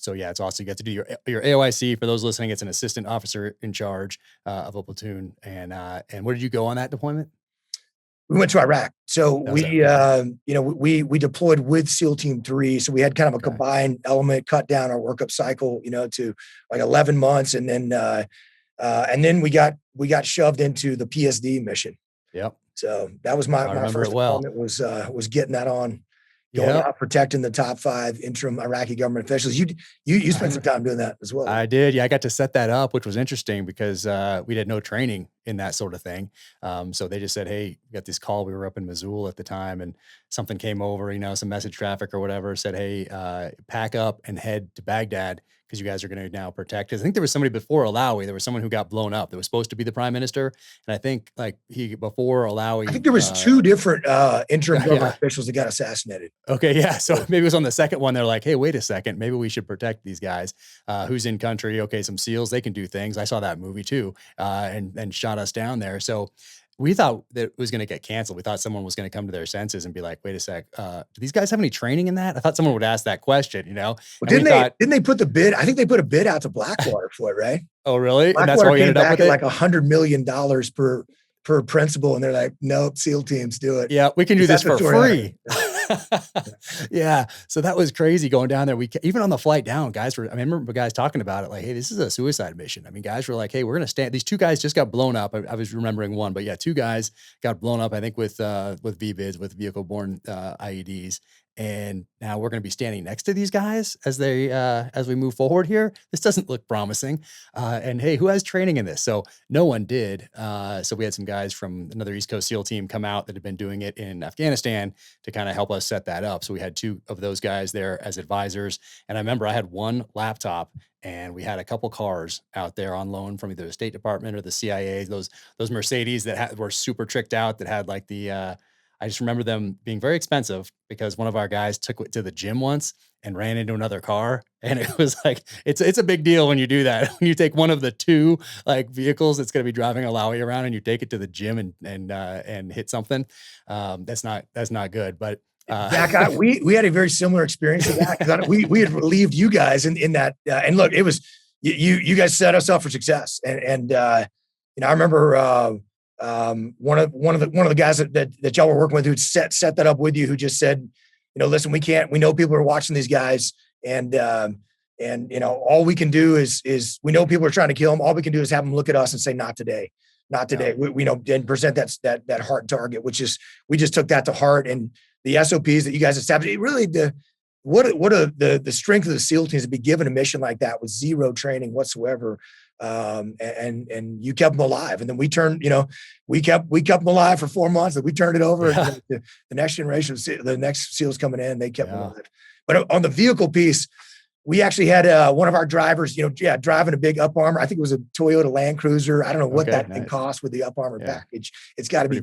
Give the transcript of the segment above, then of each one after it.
So yeah, it's awesome. You get to do your AOIC. For those listening, it's an assistant officer in charge of a platoon. And where did you go on that deployment? We went to Iraq. So That was we deployed with SEAL Team 3. So we had kind of a combined element, cut down our workup cycle, to like 11 months. And then we got shoved into the PSD mission. Yep. So that was my first deployment was getting that on, going out, protecting the top 5 interim Iraqi government officials. You spent some time doing that as well. I did. Yeah. I got to set that up, which was interesting because we had no training in that sort of thing. So they just said, hey, we got this call. We were up in Mosul at the time and something came over, some message traffic or whatever, said, hey, pack up and head to Baghdad because you guys are going to now protect us. I think there was somebody before Alawi. There was someone who got blown up that was supposed to be the prime minister. And I think before Alawi. I think there was 2 different interim government officials that got assassinated. Okay. Yeah. So maybe it was on the second one. They're like, hey, wait a second. Maybe we should protect these guys. Who's in country? Okay. Some SEALs, they can do things. I saw that movie too. And shot us down there. So we thought that it was going to get canceled. We thought someone was going to come to their senses and be like, wait a sec, do these guys have any training in that? I thought someone would ask that question, Well, didn't they put the bid? I think they put a bid out to Blackwater for it, right? Oh, really? Blackwater, and that's why we ended up with it? Like $100 million per principal. And they're like, nope, SEAL teams do it. Yeah, we can do this for free. Yeah. So that was crazy going down there. Even on the flight down, guys I remember guys talking about it like, hey, this is a suicide mission. I mean, guys were like, hey, we're going to stand. These 2 guys just got blown up. I was remembering one, but yeah, 2 guys got blown up, I think with VBIDs, with vehicle-borne IEDs. And now we're going to be standing next to these guys as we move forward here. This doesn't look promising. And hey, who has training in this? So no one did. So we had some guys from another East Coast SEAL team come out that had been doing it in Afghanistan to kind of help us set that up. So we had 2 of those guys there as advisors. And I remember I had 1 laptop and we had a couple cars out there on loan from either the State Department or the CIA, those Mercedes that were super tricked out that had like I just remember them being very expensive because one of our guys took it to the gym once and ran into another car. And it was like, it's a big deal when you do that. When you take one of the 2 like vehicles that's going to be driving Alawi around and you take it to the gym and hit something. That's not good. But Jack, we had a very similar experience with that because we had relieved you guys in that. And look, it was you guys set us up for success. And I remember one of the guys that y'all were working with who set that up with you, who just said, listen, we know people are watching these guys and all we can do is we know people are trying to kill them. All we can do is have them look at us and say, not today. Yeah. We and present that heart target, which is, we just took that to heart. And the SOPs that you guys established, really the strength of the SEAL teams to be given a mission like that with 0 training whatsoever. And you kept them alive. And then we turned, we kept them alive for 4 months and we turned it over. Yeah. And the next generation, the next SEALs coming in, they kept them alive. But on the vehicle piece, we actually had one of our drivers, driving a big up armor. I think it was a Toyota Land Cruiser. I don't know what that thing cost with the up armor package. It's got to be,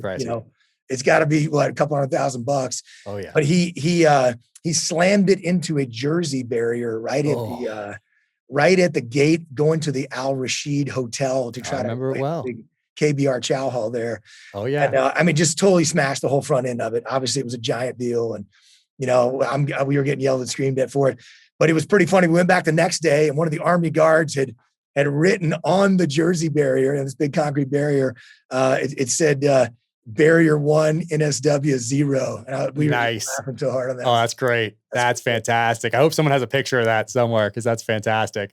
it's got to be like a couple $100,000. Oh yeah. But he slammed it into a Jersey barrier right at the gate going to the Al Rashid Hotel to try to remember it well. The KBR Chow Hall there. Oh yeah. And, just totally smashed the whole front end of it. Obviously it was a giant deal. And, we were getting yelled and screamed at for it, but it was pretty funny. We went back the next day and one of the Army guards had written on the Jersey barrier and this big concrete barrier. It said, Barrier 1, NSW 0. We were laughing too hard on that. Oh, that's great. That's fantastic. I hope someone has a picture of that somewhere because that's fantastic.